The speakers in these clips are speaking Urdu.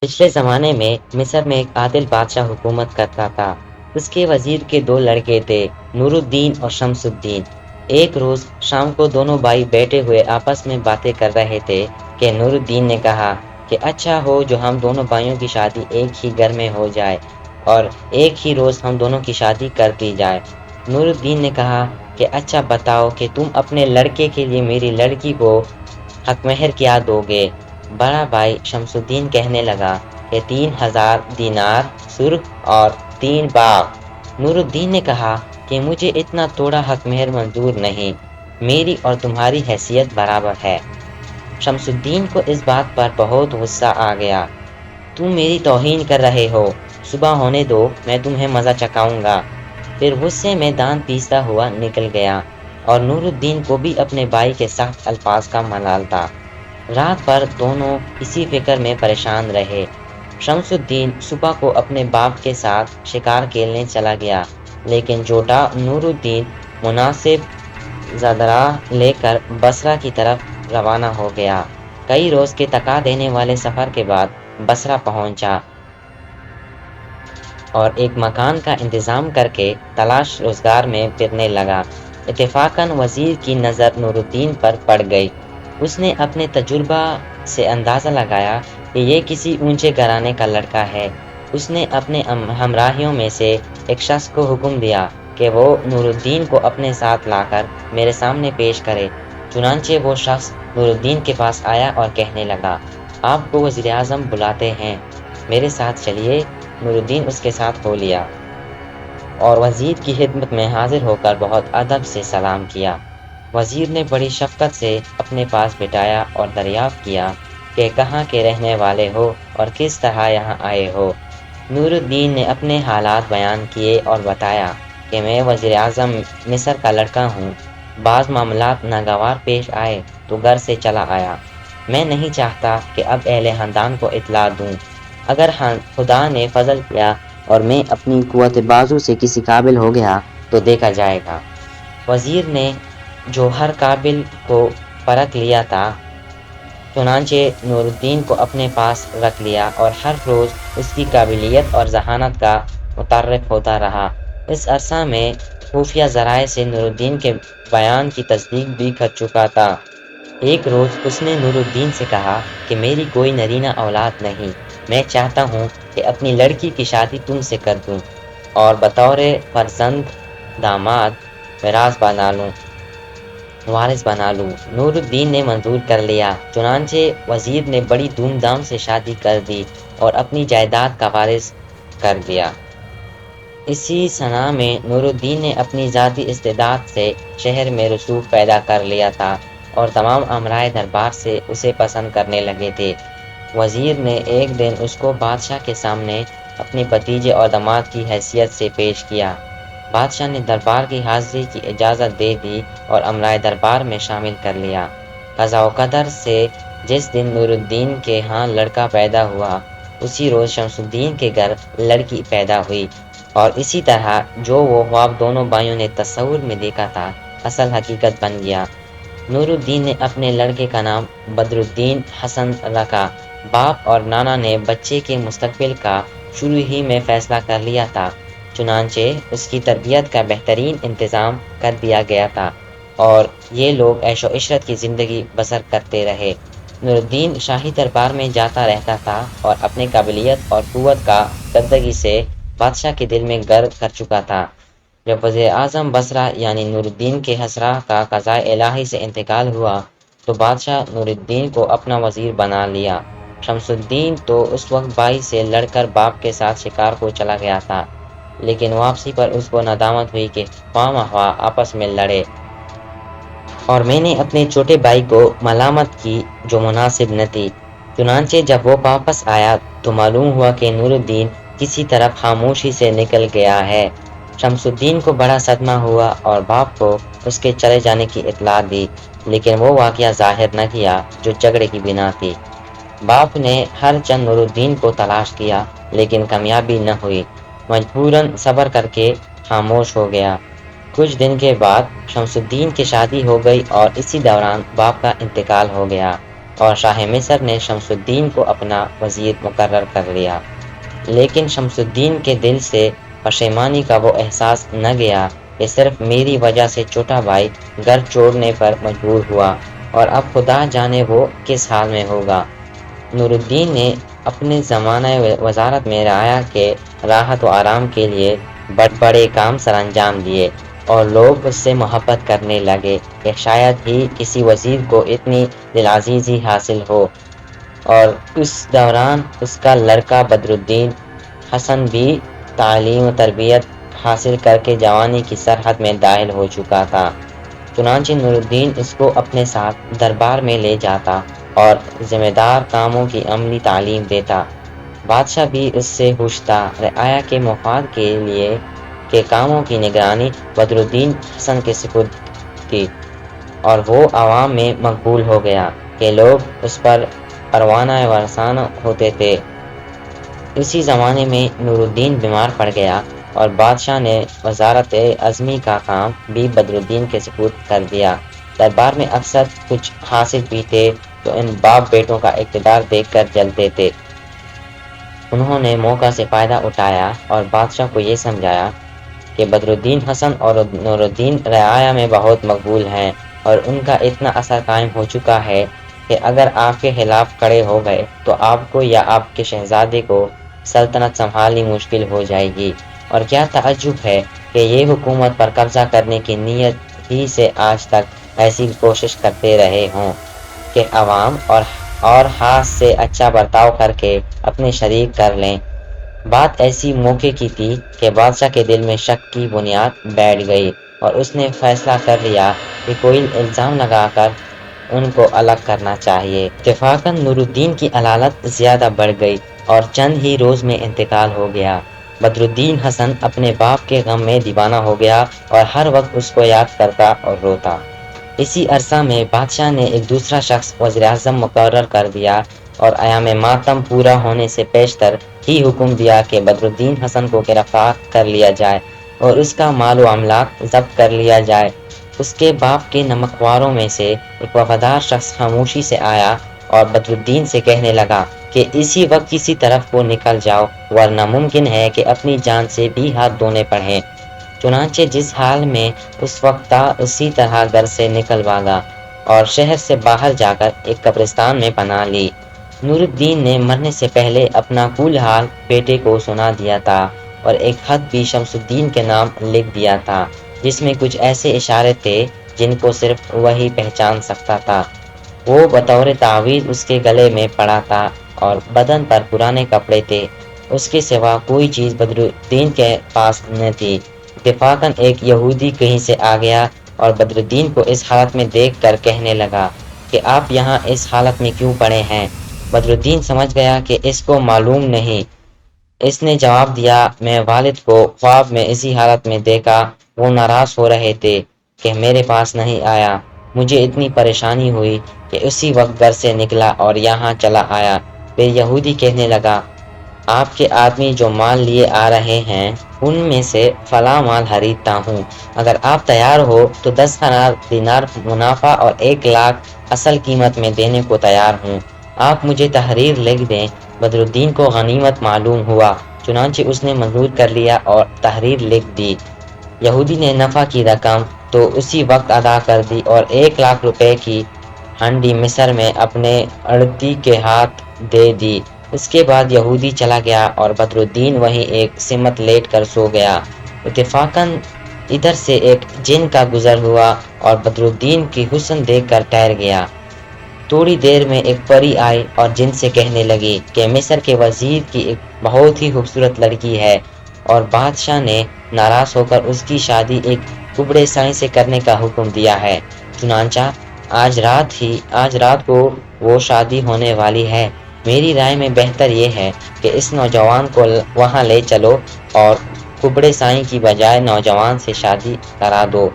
پچھلے زمانے میں مصر میں ایک عادل بادشاہ حکومت کرتا تھا۔ اس کے وزیر کے دو لڑکے تھے، نور الدین اور شمس الدین۔ ایک روز شام کو دونوں بھائی بیٹھے ہوئے آپس میں باتیں کر رہے تھے کہ نور الدین نے کہا کہ اچھا ہو جو ہم دونوں بھائیوں کی شادی ایک ہی گھر میں ہو جائے اور ایک ہی روز ہم دونوں کی شادی کر دی جائے۔ نور الدین نے کہا کہ اچھا بتاؤ کہ تم اپنے لڑکے کے لیے میری لڑکی کو حق مہر کیا دو گے؟ بڑا بھائی شمس الدین کہنے لگا کہ 3000 دینار سرخ اور 3 باغ۔ نور الدین نے کہا کہ مجھے اتنا تھوڑا حق مہر منظور نہیں، میری اور تمہاری حیثیت برابر ہے۔ شمس الدین کو اس بات پر بہت غصہ آ گیا۔ تم میری توہین کر رہے ہو، صبح ہونے دو، میں تمہیں مزہ چکھاؤں گا۔ پھر غصے میں دان پیستا ہوا نکل گیا اور نور الدین کو بھی اپنے بھائی کے سخت الفاظ کا ملال تھا۔ رات بھر دونوں اسی فکر میں پریشان رہے۔ شمس الدین صبح کو اپنے باپ کے ساتھ شکار کھیلنے چلا گیا، لیکن جوٹا نور الدین مناسب زادرہ لے کر بصرہ کی طرف روانہ ہو گیا۔ کئی روز کے تھکا دینے والے سفر کے بعد بصرہ پہنچا اور ایک مکان کا انتظام کر کے تلاش روزگار میں پھرنے لگا۔ اتفاقاً وزیر کی نظر نور الدین پر پڑ گئی۔ اس نے اپنے تجربہ سے اندازہ لگایا کہ یہ کسی اونچے گھرانے کا لڑکا ہے۔ اس نے اپنے ہمراہیوں میں سے ایک شخص کو حکم دیا کہ وہ نور الدین کو اپنے ساتھ لا کر میرے سامنے پیش کرے۔ چنانچہ وہ شخص نور الدین کے پاس آیا اور کہنے لگا، آپ کو وزیر اعظم بلاتے ہیں، میرے ساتھ چلیے۔ نور الدین اس کے ساتھ ہو لیا اور وزیر کی خدمت میں حاضر ہو کر بہت ادب سے سلام کیا۔ وزیر نے بڑی شفقت سے اپنے پاس بٹھایا اور دریافت کیا کہ کہاں کے رہنے والے ہو اور کس طرح یہاں آئے ہو۔ نور الدین نے اپنے حالات بیان کیے اور بتایا کہ میں وزیر اعظم مصر کا لڑکا ہوں، بعض معاملات ناگوار پیش آئے تو گھر سے چلا آیا۔ میں نہیں چاہتا کہ اب اہل خاندان کو اطلاع دوں۔ اگر خدا نے فضل کیا اور میں اپنی قوت بازو سے کسی قابل ہو گیا تو دیکھا جائے گا۔ وزیر نے جو ہر قابل کو پرکھ لیا تھا، چنانچہ نور الدین کو اپنے پاس رکھ لیا اور ہر روز اس کی قابلیت اور ذہانت کا متعارف ہوتا رہا۔ اس عرصہ میں خفیہ ذرائع سے نور الدین کے بیان کی تصدیق بھی کر چکا تھا۔ ایک روز اس نے نور الدین سے کہا کہ میری کوئی نرینہ اولاد نہیں، میں چاہتا ہوں کہ اپنی لڑکی کی شادی تم سے کر دوں اور بطور فرزند داماد وارث بنا لوں۔ نور الدین نے منظور کر لیا۔ چنانچہ وزیر نے بڑی دھوم دھام سے شادی کر دی اور اپنی جائیداد کا وارث کر دیا۔ اسی سنہ میں نور الدین نے اپنی ذاتی استعداد سے شہر میں رسوخ پیدا کر لیا تھا اور تمام امرائے دربار سے اسے پسند کرنے لگے تھے۔ وزیر نے ایک دن اس کو بادشاہ کے سامنے اپنے بھتیجے اور داماد کی حیثیت سے پیش کیا۔ بادشاہ نے دربار کی حاضری کی اجازت دے دی اور امرائے دربار میں شامل کر لیا۔ قضاء و قدر سے جس دن نور الدین کے ہاں لڑکا پیدا ہوا، اسی روز شمس الدین کے گھر لڑکی پیدا ہوئی اور اسی طرح جو وہ خواب دونوں بھائیوں نے تصور میں دیکھا تھا، اصل حقیقت بن گیا۔ نور الدین نے اپنے لڑکے کا نام بدر الدین حسن رکھا۔ باپ اور نانا نے بچے کے مستقبل کا شروع ہی میں فیصلہ کر لیا تھا، چنانچہ اس کی تربیت کا بہترین انتظام کر دیا گیا تھا اور یہ لوگ عیش و عشرت کی زندگی بسر کرتے رہے۔ نور الدین شاہی دربار میں جاتا رہتا تھا اور اپنی قابلیت اور قوت کا قدگی سے بادشاہ کے دل میں گھر کر چکا تھا۔ جب وزیر اعظم بصرہ یعنی نور الدین کے ہسرہ کا قضاء الہی سے انتقال ہوا تو بادشاہ نور الدین کو اپنا وزیر بنا لیا۔ شمس الدین تو اس وقت بھائی سے لڑ کر باپ کے ساتھ شکار کو چلا گیا تھا، لیکن واپسی پر اس کو ندامت ہوئی کہ خواہ مخواہ آپس میں لڑے اور میں نے اپنے چھوٹے بھائی کو ملامت کی جو مناسب نہ تھی۔ چنانچہ جب وہ واپس آیا تو معلوم ہوا کہ نور الدین کسی طرح خاموشی سے نکل گیا ہے۔ شمس الدین کو بڑا صدمہ ہوا اور باپ کو اس کے چلے جانے کی اطلاع دی، لیکن وہ واقعہ ظاہر نہ کیا جو جھگڑے کی بنا تھی۔ باپ نے ہر چند نور الدین کو تلاش کیا لیکن کامیابی نہ ہوئی، مجبوراً صبر کر کے خاموش ہو گیا۔ کچھ دن کے بعد شمس الدین کی شادی ہو گئی اور اسی دوران باپ کا انتقال ہو گیا۔ اور شاہ مصر نے شمس الدین کو اپنا وزیر مقرر کر لیا۔ لیکن شمس الدین کے دل سے پشیمانی کا وہ احساس نہ گیا کہ صرف میری وجہ سے چھوٹا بھائی گھر چھوڑنے پر مجبور ہوا، اور اب خدا جانے وہ کس حال میں ہوگا۔ نور الدین نے اپنے زمانہ وزارت میں رعایا کے راحت و آرام کے لیے بڑے کام سر انجام دیے، اور لوگ اس سے محبت کرنے لگے کہ شاید ہی کسی وزیر کو اتنی دلعزیزی حاصل ہو۔ اور اس دوران اس کا لڑکا بدر الدین حسن بھی تعلیم و تربیت حاصل کر کے جوانی کی سرحد میں داخل ہو چکا تھا۔ چنانچہ نور الدین اس کو اپنے ساتھ دربار میں لے جاتا اور ذمہ دار کاموں کی عملی تعلیم دیتا۔ بادشاہ بھی اس سے خوش تھا۔ رعایا کے مفاد کے لیے کے کاموں کی نگرانی بدر الدین حسن کے سپرد تھی، اور وہ عوام میں مقبول ہو گیا کہ لوگ اس پر پروانہ ورثان ہوتے تھے۔ اسی زمانے میں نور الدین بیمار پڑ گیا، اور بادشاہ نے وزارت عظمی کا کام بھی بدر الدین کے سپرد کر دیا۔ دربار میں اکثر کچھ حاسد بھی تھے جو ان باپ بیٹوں کا اقتدار دیکھ کر جلتے تھے۔ انہوں نے موقع سے فائدہ اٹھایا اور بادشاہ کو یہ سمجھایا کہ بدر الدین حسن اور نور الدین رعایا میں بہت مقبول ہیں، اور ان کا اتنا اثر قائم ہو چکا ہے کہ اگر آپ کے خلاف کھڑے ہو گئے تو آپ کو یا آپ کے شہزادے کو سلطنت سنبھالنی مشکل ہو جائے گی۔ اور کیا تعجب ہے کہ یہ حکومت پر قبضہ کرنے کی نیت ہی سے آج تک ایسی کوشش کرتے رہے ہوں کہ عوام اور ہاتھ سے اچھا برتاؤ کر کے اپنے شریک کر لیں۔ بات ایسی موقع کی تھی کہ بادشاہ کے دل میں شک کی بنیاد بیٹھ گئی، اور اس نے فیصلہ کر لیا کہ کوئی الزام لگا کر ان کو الگ کرنا چاہیے۔ اتفاقاً نور الدین کی علالت زیادہ بڑھ گئی اور چند ہی روز میں انتقال ہو گیا۔ بدر الدین حسن اپنے باپ کے غم میں دیوانہ ہو گیا اور ہر وقت اس کو یاد کرتا اور روتا۔ اسی عرصہ میں بادشاہ نے ایک دوسرا شخص وزیر اعظم مقرر کر دیا، اور ایام ماتم پورا ہونے سے پیشتر ہی حکم دیا کہ بدر الدین حسن کو گرفتار کر لیا جائے اور اس کا مال و املاک ضبط کر لیا جائے۔ اس کے باپ کے نمکواروں میں سے ایک وفادار شخص خاموشی سے آیا اور بدر الدین سے کہنے لگا کہ اسی وقت کسی طرف کو نکل جاؤ، ورنہ ممکن ہے کہ اپنی جان سے بھی ہاتھ دھونے پڑیں۔ چنانچہ جس حال میں اس وقت تھا اسی طرح گھر سے نکل بھاگا اور شہر سے باہر جا کر ایک قبرستان میں پناہ لی۔ نور الدین نے مرنے سے پہلے اپنا کل حال بیٹے کو سنا دیا تھا، اور ایک خط بھی شمس الدین کے نام لکھ دیا تھا جس میں کچھ ایسے اشارے تھے جن کو صرف وہی پہچان سکتا تھا۔ وہ بطور تعویذ اس کے گلے میں پڑا تھا اور بدن پر پرانے کپڑے تھے۔ اس کے سوا کوئی چیز بدر الدین کے پاس نہ تھی۔ اتفاقاً ایک یہودی کہیں سے آ گیا اور بدر الدین کو اس حالت میں دیکھ کر کہنے لگا کہ آپ یہاں اس حالت میں کیوں پڑے ہیں؟ بدر الدین سمجھ گیا کہ اس کو معلوم نہیں۔ اس نے جواب دیا، میں والد کو خواب میں اسی حالت میں دیکھا، وہ ناراض ہو رہے تھے کہ میرے پاس نہیں آیا۔ مجھے اتنی پریشانی ہوئی کہ اسی وقت گھر سے نکلا اور یہاں چلا آیا۔ پھر یہودی کہنے لگا، آپ کے آدمی جو مال لیے آ رہے ہیں ان میں سے فلاں مال خریدتا ہوں، اگر آپ تیار ہو تو 10,000 دینار منافع اور 1,00,000 اصل قیمت میں دینے کو تیار ہوں۔ آپ مجھے تحریر لکھ دیں۔ بدر الدین کو غنیمت معلوم ہوا، چنانچہ اس نے منظور کر لیا اور تحریر لکھ دی۔ یہودی نے نفع کی رقم تو اسی وقت ادا کر دی اور 1,00,000 روپے کی ہنڈی مصر میں اپنے اڑتی کے ہاتھ دے دی۔ اس کے بعد یہودی چلا گیا اور بدر الدین وہیں ایک سمت لیٹ کر سو گیا۔ اتفاقاً ادھر سے ایک جن کا گزر ہوا اور بدر الدین کی حسن دیکھ کر ٹھہر گیا۔ تھوڑی دیر میں ایک پری آئی اور جن سے کہنے لگی کہ مصر کے وزیر کی ایک بہت ہی خوبصورت لڑکی ہے، اور بادشاہ نے ناراض ہو کر اس کی شادی ایک کبڑے سائی سے کرنے کا حکم دیا ہے۔ چنانچہ آج رات کو وہ شادی ہونے والی ہے۔ میری رائے میں بہتر یہ ہے کہ اس نوجوان کو وہاں لے چلو اور کبڑے سائی کی بجائے نوجوان سے شادی کرا دو۔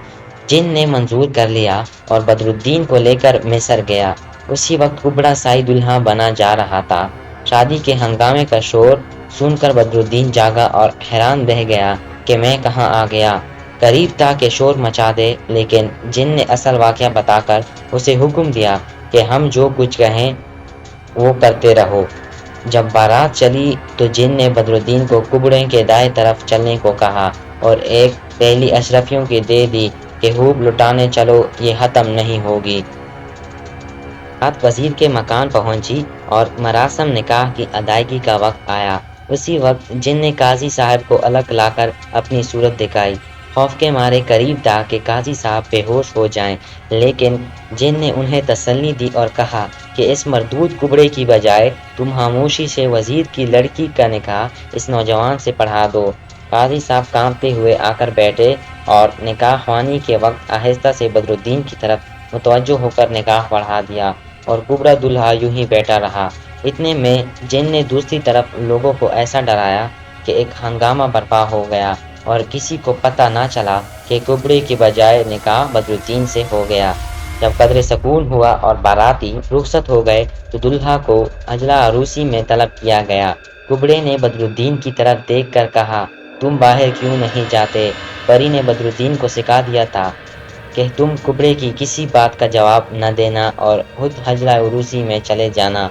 جن نے منظور کر لیا اور بدر الدین کو لے کر مصر گیا۔ اسی وقت کبڑا سائی دلہا بنا جا رہا تھا۔ شادی کے ہنگامے کا شور سن کر بدر الدین جاگا اور حیران رہ گیا کہ میں کہاں آ گیا۔ قریب تھا کہ شور مچا دے، لیکن جن نے اصل واقعہ بتا کر اسے حکم دیا کہ ہم جو کچھ کہیں وہ کرتے رہو۔ جب بارات چلی تو جن نے بدرالدین کو کبڑے کے دائیں طرف چلنے کو کہا اور ایک پہلی اشرفیوں کی دے دی کہ خوب لٹانے چلو، یہ ختم نہیں ہوگی۔ بات وزیر کے مکان پہنچی اور مراسم نکاح کی ادائیگی کا وقت آیا۔ اسی وقت جن نے قاضی صاحب کو الگ لا کر اپنی صورت دکھائی۔ خوف کے مارے قریب تھا کہ قاضی صاحب بے ہوش ہو جائیں، لیکن جن نے انہیں تسلی دی اور کہا کہ اس مردود کبڑے کی بجائے تم خاموشی سے وزیر کی لڑکی کا نکاح اس نوجوان سے پڑھا دو۔ قاضی صاحب کانپتے ہوئے آ کر بیٹھے اور نکاح خوانی کے وقت آہستہ سے بدرالدین کی طرف متوجہ ہو کر نکاح پڑھا دیا اور کبڑا دلہا یوں ہی بیٹھا رہا۔ اتنے میں جن نے دوسری طرف لوگوں کو ایسا ڈرایا کہ ایک ہنگامہ برپا ہو گیا اور کسی کو پتہ نہ چلا کہ کبڑے کی بجائے نکاح بدرالدین سے ہو گیا۔ جب قدر سکون ہوا اور باراتی رخصت ہو گئے تو دلہا کو اجلا عروسی میں طلب کیا گیا۔ کبڑے نے بدرالدین کی طرف دیکھ کر کہا، تم باہر کیوں نہیں جاتے؟ پری نے بدرالدین کو سکھا دیا تھا کہ تم کبڑے کی کسی بات کا جواب نہ دینا اور خود حجلہ عروسی میں چلے جانا،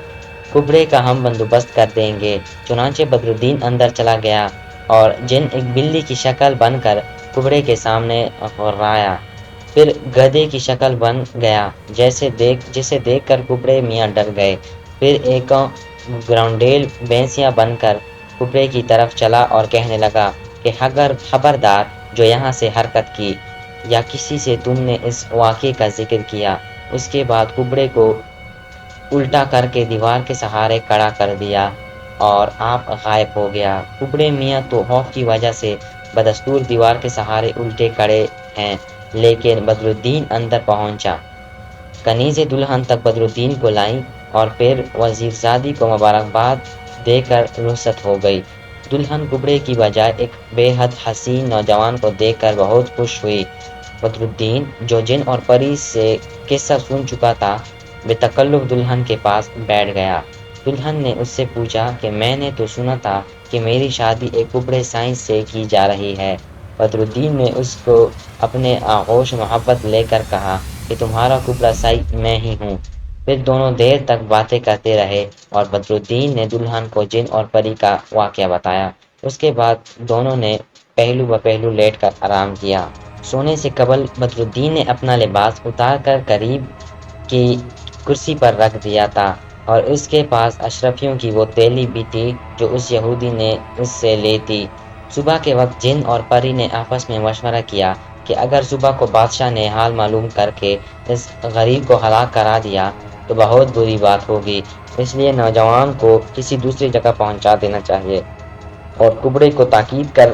کبڑے کا ہم بندوبست کر دیں گے۔ چنانچہ بدرالدین اندر چلا گیا اور جن ایک بلی کی شکل بن کر کبڑے کے سامنے غرایا، پھر گدھے کی شکل بن گیا جسے دیکھ کر کبڑے میاں ڈر گئے، پھر ایک گراؤنڈیل بھینسیا بن کر کبڑے کی طرف چلا اور کہنے لگا کہ اگر خبردار جو یہاں سے حرکت کی یا کسی سے تم نے اس واقعے کا ذکر کیا۔ اس کے بعد کبڑے کو الٹا کر کے دیوار کے سہارے کھڑا کر دیا اور آپ غائب ہو گیا۔ کبڑے میاں تو خوف کی وجہ سے بدستور دیوار کے سہارے الٹے کھڑے ہیں، لیکن بدرالدین اندر پہنچا۔ کنیزیں دلہن تک بدرالدین کو لائیں اور پھر وزیرزادی کو مبارکباد دے کر رخصت ہو گئی۔ دلہن کبڑے کی بجائے ایک بے حد حسین نوجوان کو دیکھ کر بہت خوش ہوئی۔ بدرالدین جو جن اور پری سے قصہ سن چکا تھا، بے تکلف دلہن کے پاس بیٹھ گیا۔ دلہن نے اس سے پوچھا کہ میں نے تو سنا تھا کہ میری شادی ایک کبڑے سائنس سے کی جا رہی ہے۔ بدرالدین نے اس کو اپنے آغوش محبت لے کر کہا کہ تمہارا کبڑا سائی میں ہی ہوں۔ پھر دونوں دیر تک باتیں کرتے رہے اور بدرالدین نے دلہن کو جن اور پری کا واقعہ بتایا۔ اس کے بعد دونوں نے پہلو بہ پہلو لیٹ کر آرام کیا۔ سونے سے قبل بدرالدین نے اپنا لباس اتار کر قریب کی کرسی پر رکھ دیا تھا اور اس کے پاس اشرفیوں کی وہ تیلی بھی تھی جو اس یہودی نے اس سے لی تھی۔ صبح کے وقت جن اور پری نے آپس میں مشورہ کیا کہ اگر صبح کو بادشاہ نے حال معلوم کر کے اس غریب کو ہلاک کرا دیا تو بہت بری بات ہوگی، اس لیے نوجوان کو کسی دوسری جگہ پہنچا دینا چاہیے اور کبڑے کو تاکید کر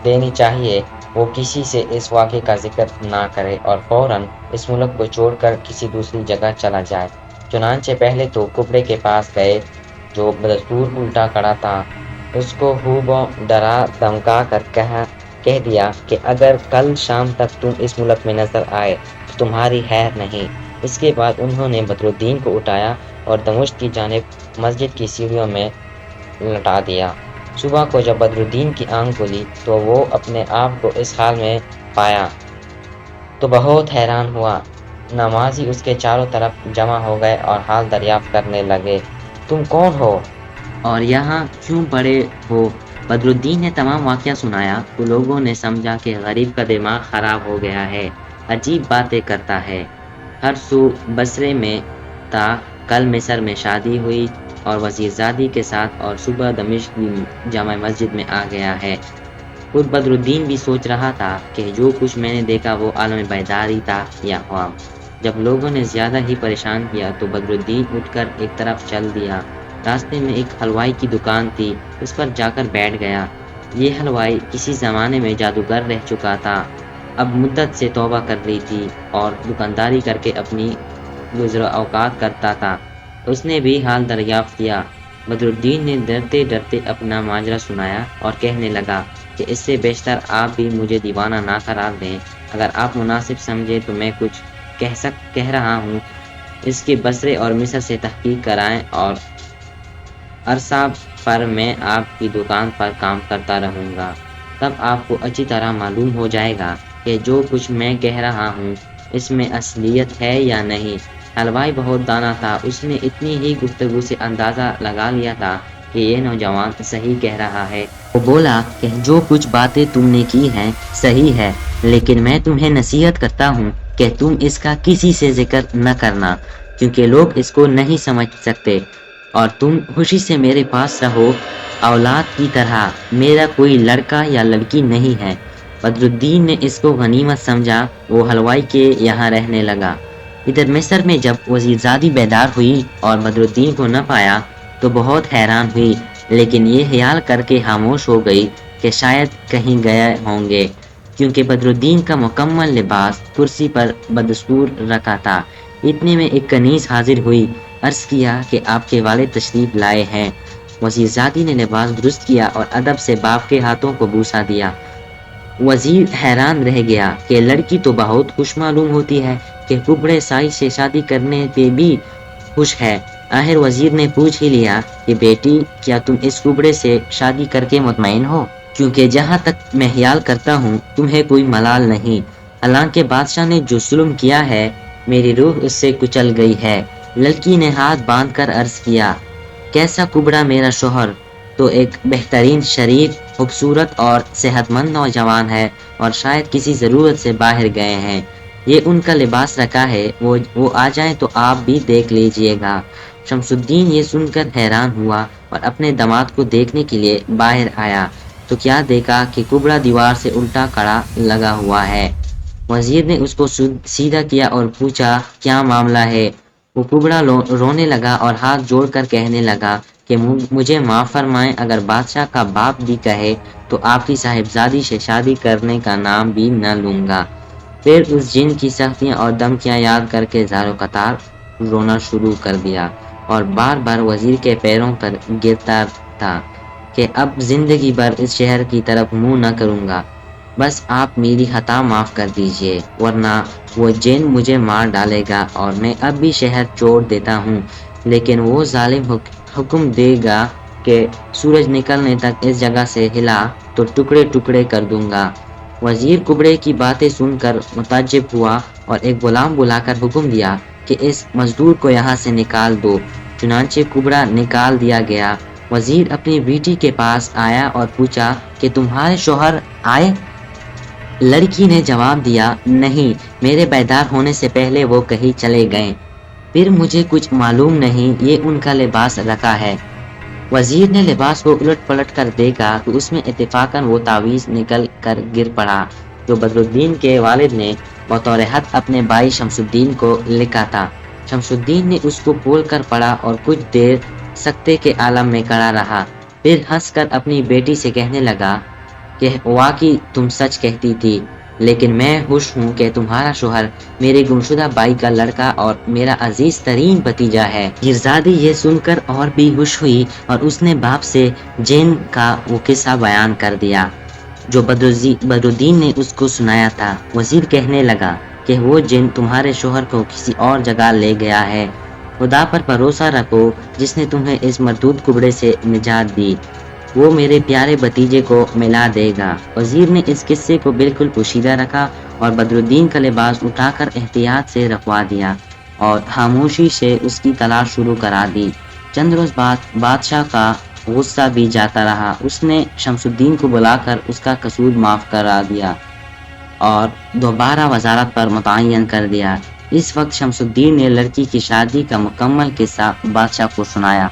دینی چاہیے وہ کسی سے اس واقعے کا ذکر نہ کرے اور فوراً اس ملک کو چھوڑ کر کسی دوسری جگہ چلا جائے۔ چنانچہ پہلے تو کبڑے کے پاس گئے جو بدستور الٹا کھڑا تھا، اس کو خوب ڈرا دھمکا کر کہہ دیا کہ اگر کل شام تک تم اس ملک میں نظر آئے تو تمہاری خیر نہیں۔ اس کے بعد انہوں نے بدرالدین کو اٹھایا اور دمشق کی جانب مسجد کی سیڑھیوں میں لٹا دیا۔ صبح کو جب بدرالدین کی آنکھ کھلی تو وہ اپنے آپ کو اس حال میں پایا تو بہت حیران ہوا۔ نمازی اس کے چاروں طرف جمع ہو گئے اور حال دریافت کرنے لگے۔ تم کون ہو اور یہاں کیوں پڑے ہو؟ بدرالدین نے تمام واقعہ سنایا تو لوگوں نے سمجھا کہ غریب کا دماغ خراب ہو گیا ہے، عجیب باتیں کرتا ہے، ہر سو بصرے میں تھا، کل مصر میں شادی ہوئی اور وزیرزادی کے ساتھ اور صبح دمشق کی جامع مسجد میں آ گیا ہے۔ خود بدرالدین بھی سوچ رہا تھا کہ جو کچھ میں نے دیکھا وہ عالم بیداری تھا یا خواب۔ جب لوگوں نے زیادہ ہی پریشان کیا تو بدرالدین اٹھ کر ایک طرف چل دیا۔ راستے میں ایک حلوائی کی دکان تھی، اس پر جا کر بیٹھ گیا۔ یہ حلوائی کسی زمانے میں جادوگر رہ چکا تھا، اب مدت سے توبہ کر رہی تھی اور دکانداری کر کے اپنی گزر اوقات کرتا تھا۔ اس نے بھی حال دریافت کیا۔ بدرالدین نے ڈرتے ڈرتے اپنا ماجرا سنایا اور کہنے لگا کہ اس سے بیشتر آپ بھی مجھے دیوانہ نہ قرار دیں، اگر آپ مناسب سمجھیں تو میں کچھ کہہ رہا ہوں اس کے بصرے اور مصر سے تحقیق کرائیں اور عرصہ پر میں آپ کی دکان پر کام کرتا رہوں گا، تب آپ کو اچھی طرح معلوم ہو جائے گا کہ جو کچھ میں کہہ رہا ہوں اس میں اصلیت ہے یا نہیں۔ حلوائی بہت دانا تھا، اس نے اتنی ہی گفتگو سے اندازہ لگا لیا تھا کہ یہ نوجوان صحیح کہہ رہا ہے۔ وہ بولا کہ جو کچھ باتیں تم نے کی ہیں صحیح ہے، لیکن میں تمہیں نصیحت کرتا ہوں کہ تم اس کا کسی سے ذکر نہ کرنا، کیونکہ لوگ اس کو نہیں سمجھ سکتے، اور تم خوشی سے میرے پاس رہو اولاد کی طرح۔ میرا کوئی لڑکا یا لڑکی نہیں ہے۔ بدرالدین نے اس کو غنیمت سمجھا، وہ حلوائی کے یہاں رہنے لگا۔ ادھر مصر میں جب وزیرزادی بیدار ہوئی اور بدرالدین کو نہ پایا تو بہت حیران ہوئی، لیکن یہ خیال کر کے خاموش ہو گئی کہ شاید کہیں گئے ہوں گے، کیونکہ بدرالدین کا مکمل لباس کرسی پر بدستور رکھا تھا۔ اتنے میں ایک کنیز حاضر ہوئی، عرض کیا کہ آپ کے والد تشریف لائے ہیں۔ وزیرزادی نے لباس درست کیا اور ادب سے باپ کے ہاتھوں کو بوسہ دیا۔ وزیر حیران رہ گیا کہ لڑکی تو بہت خوش معلوم ہوتی ہے کہ کبڑے سائی سے شادی کرنے پہ بھی خوش ہے۔ آخر وزیر نے پوچھ ہی لیا کہ بیٹی، کیا تم اس کبڑے سے شادی کر کے مطمئن ہو؟ کیونکہ جہاں تک میں خیال کرتا ہوں تمہیں کوئی ملال نہیں۔ حالانکہ بادشاہ نے جو ظلم کیا ہے میری روح اس سے کچل گئی ہے۔ لڑکی نے ہاتھ باندھ کر عرض کیا، کیسا کبڑا میرا شوہر تو ایک بہترین، شریف، خوبصورت اور صحت مند نوجوان ہے، اور شاید کسی ضرورت سے باہر گئے ہیں۔ یہ ان کا لباس رکھا ہے، وہ آ جائیں تو آپ بھی دیکھ لیجئے گا۔ شمس الدین یہ سن کر حیران ہوا اور اپنے داماد کو دیکھنے کے لیے باہر آیا تو کیا دیکھا کہ کبڑا دیوار سے الٹا کھڑا لگا ہوا ہے۔ وزیر نے اس کو سیدھا کیا اور پوچھا، کیا معاملہ ہے؟ وہ کبڑا رونے لگا اور ہاتھ جوڑ کر کہنے لگا کہ مجھے معاف فرمائیں، اگر بادشاہ کا باپ بھی کہے تو آپ کی صاحبزادی سے شادی کرنے کا نام بھی نہ لوں گا۔ پھر اس جن کی سختیاں اور دھمکیاں یاد کر کے زارو قطار رونا شروع کر دیا اور بار بار وزیر کے پیروں پر گرتا تھا کہ اب زندگی بھر اس شہر کی طرف منہ نہ کروں گا، بس آپ میری خطا معاف کر دیجئے، ورنہ وہ جن مجھے مار ڈالے گا اور میں اب بھی شہر چھوڑ دیتا ہوں، لیکن وہ ظالم حکم دے گا کہ سورج نکلنے تک اس جگہ سے ہلا تو ٹکڑے ٹکڑے کر دوں گا۔ وزیر کبڑے کی باتیں سن کر متعجب ہوا اور ایک غلام بلا کر حکم دیا کہ اس مزدور کو یہاں سے نکال دو۔ چنانچہ کبڑا نکال دیا گیا۔ وزیر اپنی بیٹی کے پاس آیا اور پوچھا کہ تمہارے شوہر آئے؟ لڑکی نے جواب دیا، نہیں، میرے بیدار ہونے سے پہلے وہ کہیں چلے گئے، پھر مجھے کچھ معلوم نہیں، یہ ان کا لباس رکھا ہے۔ وزیر نے لباس کو الٹ پلٹ کر دیکھا تو اس میں اتفاقاً وہ تعویذ نکل کر گر پڑا جو بدرالدین کے والد نے بطور حق اپنے بھائی شمس الدین کو لکھا تھا۔ شمس الدین نے اس کو کھول کر پڑھا اور کچھ دیر سکتے کے عالم میں کھڑا رہا، پھر ہنس کر اپنی بیٹی سے کہنے لگا کہ واقعی تم سچ کہتی تھی، لیکن میں خوش ہوں کہ تمہارا شوہر میرے گمشدہ بھائی کا لڑکا اور میرا عزیز ترین بھتیجا ہے۔ شہزادی یہ سن کر اور بھی خوش ہوئی اور اس نے باپ سے جن کا وہ قصہ بیان کر دیا جو بدرالدین نے اس کو سنایا تھا۔ وزیر کہنے لگا کہ وہ جن تمہارے شوہر کو کسی اور جگہ لے گیا ہے۔ خدا پر بھروسہ رکھو جس نے تمہیں اس مردود کبڑے سے نجات دی، وہ میرے پیارے بھتیجے کو ملا دے گا۔ وزیر نے اس قصے کو بالکل پوشیدہ رکھا اور بدرالدین کا لباس اٹھا کر احتیاط سے رکھوا دیا اور خاموشی سے اس کی تلاش شروع کرا دی۔ چند روز بعد بادشاہ کا غصہ بھی جاتا رہا۔ اس نے شمس الدین کو بلا کر اس کا قصور معاف کرا دیا اور دوبارہ وزارت پر متعین کر دیا۔ اس وقت شمس الدین نے لڑکی کی شادی کا مکمل قصہ بادشاہ کو سنایا۔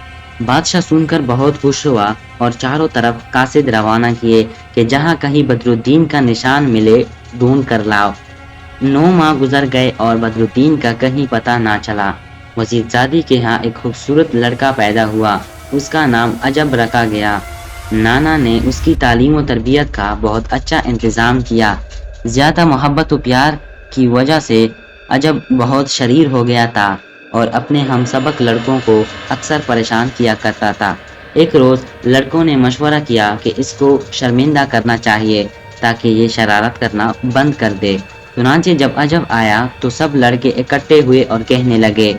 بادشاہ سن کر بہت خوش ہوا اور چاروں طرف قاصد روانہ کیے کہ جہاں کہیں بدرالدین کا نشان ملے ڈھونڈ کر لاؤ۔ 9 ماہ گزر گئے اور بدرالدین کا کہیں پتہ نہ چلا۔ وزیرزادی کے ہاں ایک خوبصورت لڑکا پیدا ہوا، اس کا نام عجب رکھا گیا۔ نانا نے اس کی تعلیم و تربیت کا بہت اچھا انتظام کیا۔ زیادہ محبت و پیار کی وجہ سے عجب بہت شریر ہو گیا تھا اور اپنے ہم سبق لڑکوں کو اکثر پریشان کیا کرتا تھا۔ ایک روز لڑکوں نے مشورہ کیا کہ اس کو شرمندہ کرنا چاہیے تاکہ یہ شرارت کرنا بند کر دے۔ چنانچہ جب عجب آیا تو سب لڑکے اکٹھے ہوئے اور کہنے لگے،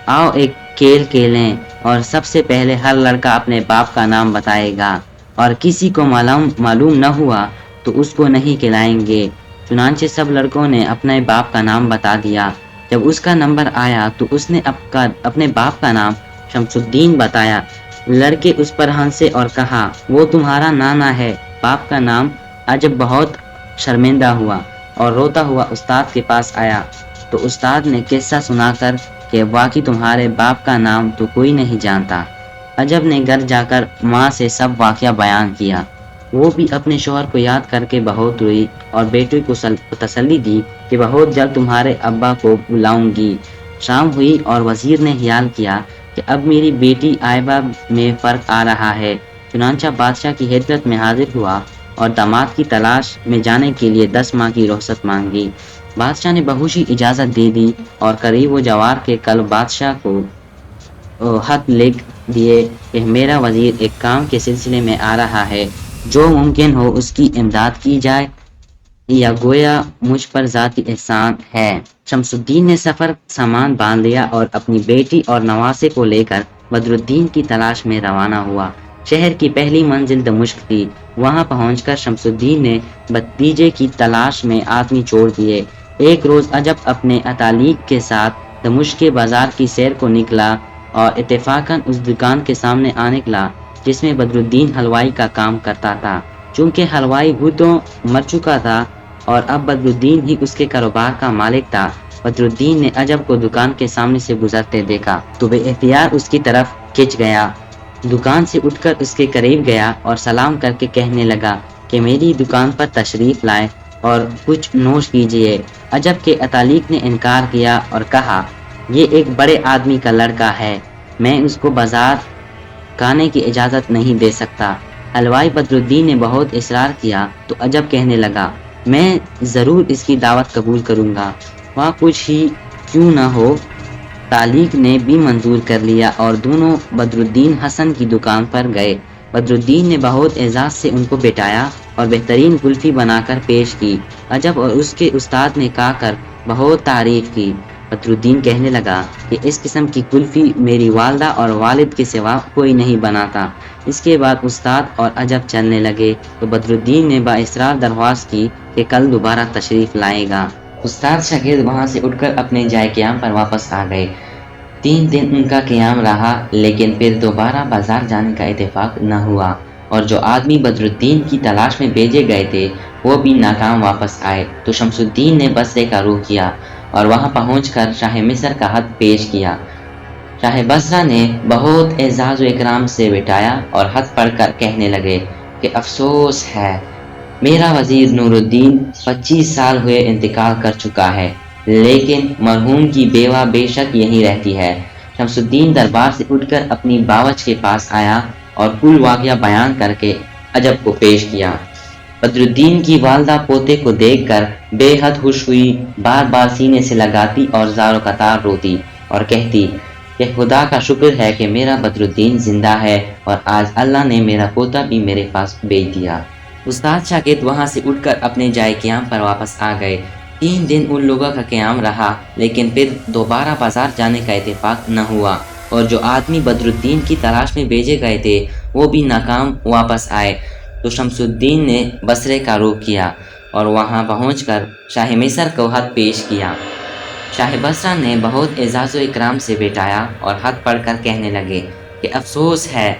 آؤ ایک کھیل کھیلیں، اور سب سے پہلے ہر لڑکا اپنے باپ کا نام بتائے گا اور کسی کو معلوم نہ ہوا تو اس کو نہیں کھلائیں گے۔ چنانچہ سب لڑکوں نے اپنے باپ کا نام بتا دیا۔ جب اس کا نمبر آیا تو اس نے اپنے باپ کا نام شمس الدین بتایا۔ لڑکے اس پر ہنسے اور کہا وہ تمہارا نانا ہے۔ باپ کا نام عجب بہت شرمندہ ہوا اور روتا ہوا استاد کے پاس آیا تو استاد نے قصہ سنا کر کہ واقعی تمہارے باپ کا نام تو کوئی نہیں جانتا۔ عجب نے گھر جا کر ماں سے سب واقعہ بیان کیا۔ وہ بھی اپنے شوہر کو یاد کر کے بہت روئی اور بیٹے کو تسلی دی کہ بہت جلد تمہارے ابا کو بلاؤں گی۔ شام ہوئی اور وزیر نے خیال کیا کہ اب میری بیٹی آئبہ میں فرق آ رہا ہے۔ چنانچہ بادشاہ کی حضرت میں حاضر ہوا اور داماد کی تلاش میں جانے کے لیے 10 ماہ کی رخصت مانگی۔ بادشاہ نے بہوشی اجازت دے دی اور قریب و جوار کے کل بادشاہ کو خط لکھ دیے کہ میرا وزیر ایک کام کے سلسلے میں آ رہا ہے، جو ممکن ہو اس کی امداد کی جائے یا گویا مجھ پر ذاتی احسان ہے۔ شمس الدین نے سفر سامان باندھ لیا اور اپنی بیٹی اور نواسے کو لے کر بدر الدین کی تلاش میں روانہ ہوا۔ شہر کی پہلی منزل دمشق تھی۔ وہاں پہنچ کر شمس الدین نے بھتیجے کی تلاش میں آدمی چھوڑ دیے۔ ایک روز عجب اپنے اتالیق کے ساتھ دمشق کے بازار کی سیر کو نکلا اور اتفاقاً اس دکان کے سامنے آ نکلا جس میں بدر الدین حلوائی کا کام کرتا تھا۔ چونکہ حلوائی تو مر چکا تھا اور اب بدر الدین ہی اس کے کاروبار کا مالک تھا، بدر الدین نے عجب کو دکان کے سامنے سے گزرتے دیکھا تو بے اختیار اس کی طرف کھنچ گیا۔ دکان سے اٹھ کر اس کے قریب گیا اور سلام کر کے کہنے لگا کہ میری دکان پر تشریف لائیں اور کچھ نوش کیجیے۔ عجب کے اتالیق نے انکار کیا اور کہا یہ ایک بڑے آدمی کا لڑکا ہے، میں اس کو بازار کھانے کی اجازت نہیں دے سکتا۔ حلوائی بدر الدین نے بہت اصرار کیا تو عجب کہنے لگا میں ضرور اس کی دعوت قبول کروں گا، وہاں کچھ ہی کیوں نہ ہو۔ تالیق نے بھی منظور کر لیا اور دونوں بدر الدین حسن کی دکان پر گئے۔ بدر الدین نے بہت اعزاز سے ان کو بٹھایا اور بہترین کلفی بنا کر پیش کی۔ عجب اور اس کے استاد نے کھا کر بہت تعریف کی۔ بدر الدین کہنے لگا کہ اس قسم کی کلفی میری والدہ اور والد کے سوا کوئی نہیں بناتا۔ اس کے بعد استاد اور عجب چلنے لگے تو بدر الدین نے بااصرار درخواست کی کہ کل دوبارہ تشریف لائے گا۔ استاد شاگرد وہاں سے اٹھ کر اپنے جائے قیام پر واپس آ گئے۔ 3 دن ان کا قیام رہا لیکن پھر دوبارہ بازار جانے کا اتفاق نہ ہوا اور جو آدمی بدر الدین کی تلاش میں بھیجے گئے تھے وہ بھی ناکام واپس آئے تو شمس الدین نے بصرے کا رخ کیا اور وہاں پہنچ کر شاہ مصر کا خط پیش کیا۔ شاہ بصرہ نے بہت اعزاز و اکرام سے بٹھایا اور خط پڑھ کر کہنے لگے کہ افسوس ہے، میرا وزیر نور الدین 25 سال ہوئے انتقال کر چکا ہے، لیکن مرحوم کی بیوہ بے شک یہیں رہتی ہے۔ شمس الدین دربار سے اٹھ کر اپنی باورچ کے پاس آیا اور کل واقعہ بیان کر کے عجب کو پیش کیا۔ بدر الدین کی والدہ پوتے کو دیکھ کر بے حد خوش ہوئی، بار بار سینے سے لگاتی اور زار و قطار روتی اور کہتی کہ خدا کا شکر ہے کہ میرا بدر الدین زندہ ہے اور آج اللہ نے میرا پوتا بھی میرے پاس بھیج دیا۔ استاد شاگرد وہاں سے اٹھ کر اپنے جائے قیام پر واپس آ گئے۔ 3 دن ان لوگوں کا قیام رہا لیکن پھر دوبارہ بازار جانے کا اتفاق نہ ہوا اور جو آدمی بدر الدین کی تلاش میں بھیجے گئے تھے وہ بھی ناکام واپس آئے تو شمس الدین نے بصرے کا رخ کیا اور وہاں پہنچ کر شاہ مصر کو خط پیش کیا۔ شاہ بصرہ نے بہت اعزاز و اکرام سے بٹھایا اور خط پڑھ کر کہنے لگے کہ افسوس ہے،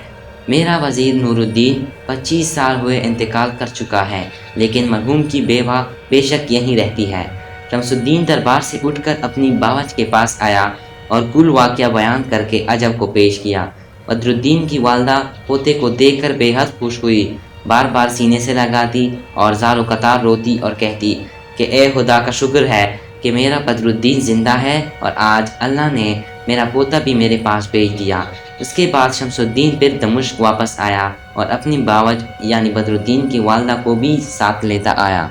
میرا وزیر نور الدین 25 سال ہوئے انتقال کر چکا ہے، لیکن مرحوم کی بیوہ بے شک یہیں رہتی ہے۔ شمس الدین دربار سے اٹھ کر اپنی باورچ کے پاس آیا اور کل واقعہ بیان کر کے عجب کو پیش کیا۔ بدر الدین کی والدہ پوتے کو دیکھ کر بے حد خوش ہوئی، بار بار سینے سے لگاتی اور زار و قطار روتی اور کہتی کہ اے خدا کا شکر ہے کہ میرا بدر الدین زندہ ہے اور آج اللہ نے میرا پوتا بھی میرے پاس بھیج دیا۔ اس کے بعد شمس الدین پھر دمشق واپس آیا اور اپنی باوج یعنی بدر الدین کی والدہ کو بھی ساتھ لیتا آیا۔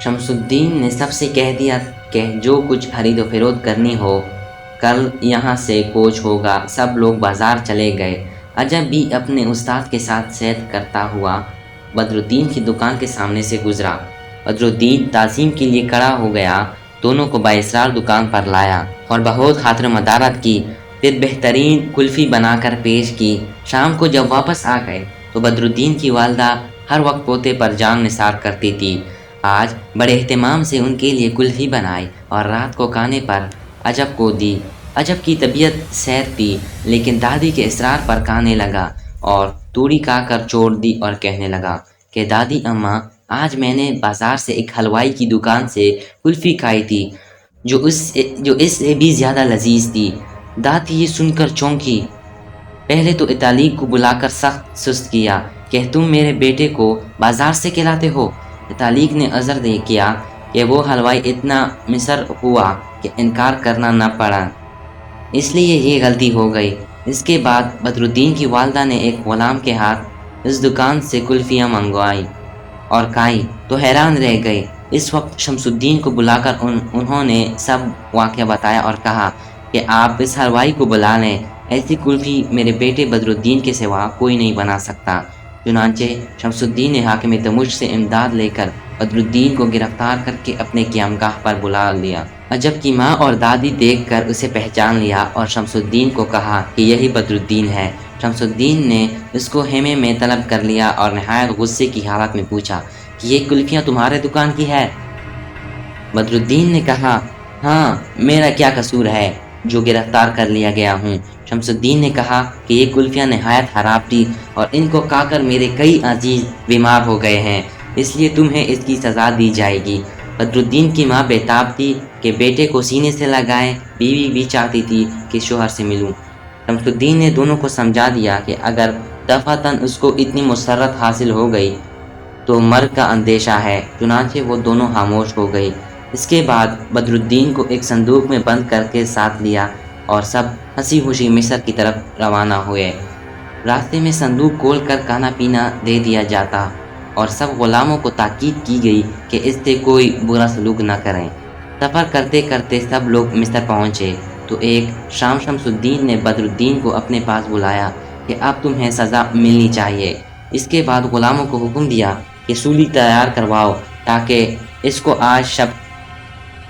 شمس الدین نے سب سے کہہ دیا کہ جو کچھ خرید و فروخت کرنی ہو کل یہاں سے کوچ ہوگا۔ سب لوگ بازار چلے گئے۔ عجب بھی اپنے استاد کے ساتھ سیر کرتا ہوا بدر الدین کی دکان کے سامنے سے گزرا۔ بدر الدین تعظیم کے لیے کھڑا ہو گیا، دونوں کو بااصرار دکان پر لایا اور بہت خاطر مدارت کی، پھر بہترین کلفی بنا کر پیش کی۔ شام کو جب واپس آ گئے تو بدر الدین کی والدہ ہر وقت پوتے پر جان نثار کرتی تھی۔ آج بڑے اہتمام سے ان کے لیے کلفی بنائی اور رات کو کھانے پر عجب کو دی۔ عجب کی طبیعت سیر تھی، لیکن دادی کے اصرار پر کھانے لگا اور توڑی کھا کر چھوڑ دی اور کہنے لگا کہ دادی اماں، آج میں نے بازار سے ایک حلوائی کی دکان سے کلفی کھائی تھی جو اس سے بھی زیادہ لذیذ تھی۔ دادی یہ سن کر چونکی۔ پہلے تو اتالیق کو بلا کر سخت سست کیا کہ تم میرے بیٹے کو بازار سے کھلاتے ہو۔ اتالیق نے عذر دے کیا کہ وہ حلوائی اتنا مصر ہوا کہ انکار کرنا نہ پڑا، اس لیے یہ غلطی ہو گئی۔ اس کے بعد بدرالدین کی والدہ نے ایک غلام کے ہاتھ اس دکان سے کلفیاں منگوائی اور کھائی تو حیران رہ گئے۔ اس وقت شمس الدین کو بلا کر انہوں نے سب واقعہ بتایا اور کہا کہ آپ اس حلوائی کو بلا لیں، ایسی کلفی میرے بیٹے بدرالدین کے سوا کوئی نہیں بنا سکتا۔ چنانچہ شمس الدین نے حاکم دمشق سے امداد لے کر بدرالدین کو گرفتار کر کے اپنے قیامگاہ پر بلا لیا۔ عجب کی ماں اور دادی دیکھ کر اسے پہچان لیا اور شمس الدین کو کہا کہ یہی بدرالدین ہے۔ شمس الدین نے اس کو خیمے میں طلب کر لیا اور نہایت غصے کی حالت میں پوچھا کہ یہ کلفیاں تمہارے دکان کی ہے؟ بدرالدین نے کہا، ہاں، میرا کیا قصور ہے جو گرفتار کر لیا گیا ہوں۔ شمس الدین نے کہا کہ یہ کلفیاں نہایت خراب تھی اور ان کو کھا کر میرے کئی عزیز بیمار ہو گئے ہیں، اس لیے تمہیں اس کی سزا دی جائے گی۔ بدرالدین کی ماں بےتاب تھی کہ بیٹے کو سینے سے لگائیں، بیوی بھی چاہتی تھی کہ شوہر سے ملوں۔ شمس الدین نے دونوں کو سمجھا دیا کہ اگر دفعتاً اس کو اتنی مسرت حاصل ہو گئی تو مرگ کا اندیشہ ہے۔ چنانچہ وہ دونوں خاموش ہو گئی۔ اس کے بعد بدرالدین کو ایک صندوق میں بند کر کے ساتھ لیا اور سب ہنسی خوشی مصر کی طرف روانہ ہوئے۔ راستے میں صندوق کھول کر کھانا پینا دے دیا جاتا اور سب غلاموں کو تاکید کی گئی کہ اس سے کوئی برا سلوک نہ کریں۔ سفر کرتے کرتے سب لوگ مصر پہنچے تو ایک شام شمس الدین نے بدرالدین کو اپنے پاس بلایا کہ اب تمہیں سزا ملنی چاہیے۔ اس کے بعد غلاموں کو حکم دیا کہ سولی تیار کرواؤ تاکہ اس کو آج شب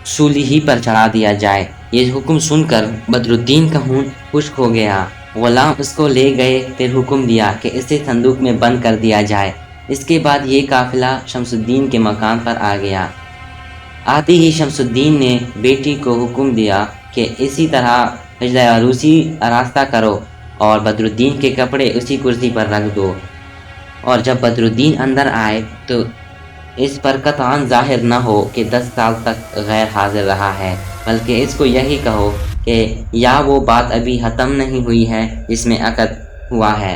سولی ہی پر چڑھا دیا جائے۔ یہ حکم سن کر بدرالدین کا خون خشک ہو گیا۔ غلام اس کو لے گئے، پھر حکم دیا کہ اسے صندوق میں بند کر دیا جائے۔ اس کے بعد یہ قافلہ شمس الدین کے مکان پر آ گیا۔ آتے ہی شمس الدین نے بیٹی کو حکم دیا کہ اسی طرح حجلہ عروسی آراستہ کرو اور بدرالدین کے کپڑے اسی کرسی پر رکھ دو، اور جب بدرالدین اندر آئے تو اس پر قطعاً ظاہر نہ ہو کہ 10 سال تک غیر حاضر رہا ہے، بلکہ اس کو یہی کہو کہ یا وہ بات ابھی ختم نہیں ہوئی ہے جس میں عقد ہوا ہے۔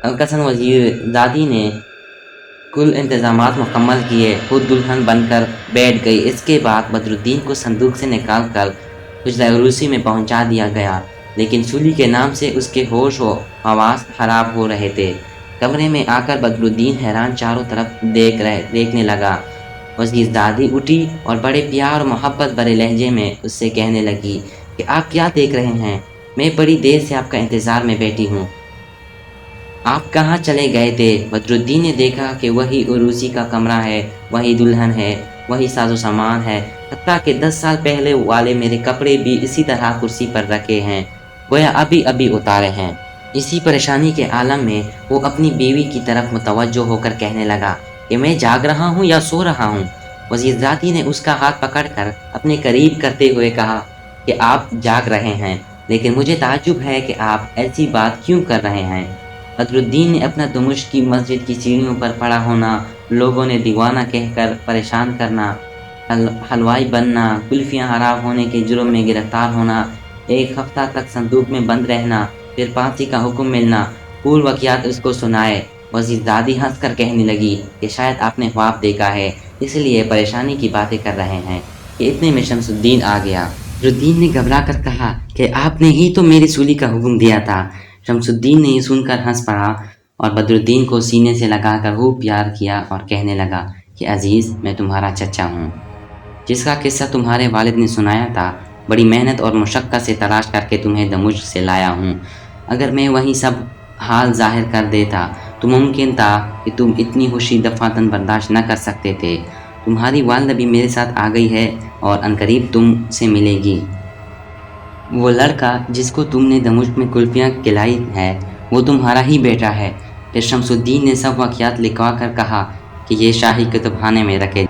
الکسن وزیر زادی نے کل انتظامات مکمل کیے، خود دلہن بن کر بیٹھ گئی۔ اس کے بعد بدرالدین کو صندوق سے نکال کر حجلہ عروسی میں پہنچا دیا گیا، لیکن سولی کے نام سے اس کے ہوش و حواس خراب ہو رہے تھے۔ کمرے میں آ کر بدرالدین حیران چاروں طرف دیکھنے لگا۔ وزیر زادی اٹھی اور بڑے پیار اور محبت بھرے لہجے میں اس سے کہنے لگی کہ آپ کیا دیکھ رہے ہیں؟ میں بڑی دیر سے آپ کا انتظار میں بیٹھی ہوں، آپ کہاں چلے گئے تھے؟ بدرالدین نے دیکھا کہ وہی عروسی کا کمرہ ہے، وہی دلہن ہے، وہی ساز و سامان ہے، حتیٰ کہ 10 سال پہلے والے میرے کپڑے بھی اسی طرح کرسی پر رکھے ہیں، گویا ابھی ابھی اتارے ہیں۔ اسی پریشانی کے عالم میں وہ اپنی بیوی کی طرف متوجہ ہو کر کہنے لگا کہ میں جاگ رہا ہوں یا سو رہا ہوں؟ وزیر زادی نے اس کا ہاتھ پکڑ کر اپنے قریب کرتے ہوئے کہا کہ آپ جاگ رہے ہیں، لیکن مجھے تعجب ہے کہ آپ ایسی بات کیوں کر رہے ہیں۔ بدرالدین نے اپنا دمشق کی مسجد کی سیڑھیوں پر پڑا ہونا، لوگوں نے دیوانہ کہہ کر پریشان کرنا، حلوائی بننا، کلفیاں حرام ہونے کے جرم میں گرفتار ہونا، 1 ہفتہ تک صندوق میں بند رہنا، پھر پھانسی کا حکم ملنا، پورے واقعات اس کو سنائے۔ وزیر زادی ہنس کر کہنے لگی کہ شاید آپ نے خواب دیکھا ہے، اس لیے پریشانی کی باتیں کر رہے ہیں کہ اتنے میں شمس الدین آ گیا۔ بدرالدین نے گھبرا کر کہا کہ آپ نے ہی تو میری سولی کا حکم دیا تھا۔ شمس الدین نے یہ سن کر ہنس پڑا اور بدرالدین کو سینے سے لگا کر خوب پیار کیا اور کہنے لگا کہ عزیز، میں تمہارا چچا ہوں، جس کا قصہ تمہارے والد نے سنایا تھا۔ بڑی محنت اور مشقت سے تلاش کر کے تمہیں دمشق سے لایا ہوں۔ اگر میں وہیں سب حال ظاہر کر دیتا تو ممکن تھا کہ تم اتنی خوشی دفعتاً برداشت نہ کر سکتے تھے۔ تمہاری والدہ بھی میرے ساتھ آ گئی ہے اور عنقریب تم سے ملے گی۔ وہ لڑکا جس کو تم نے دمشق میں کلفیاں کھلائی ہیں وہ تمہارا ہی بیٹا ہے۔ پھر شمس الدین نے سب واقعات لکھوا کر کہا کہ یہ شاہی کتب خانے میں رکھے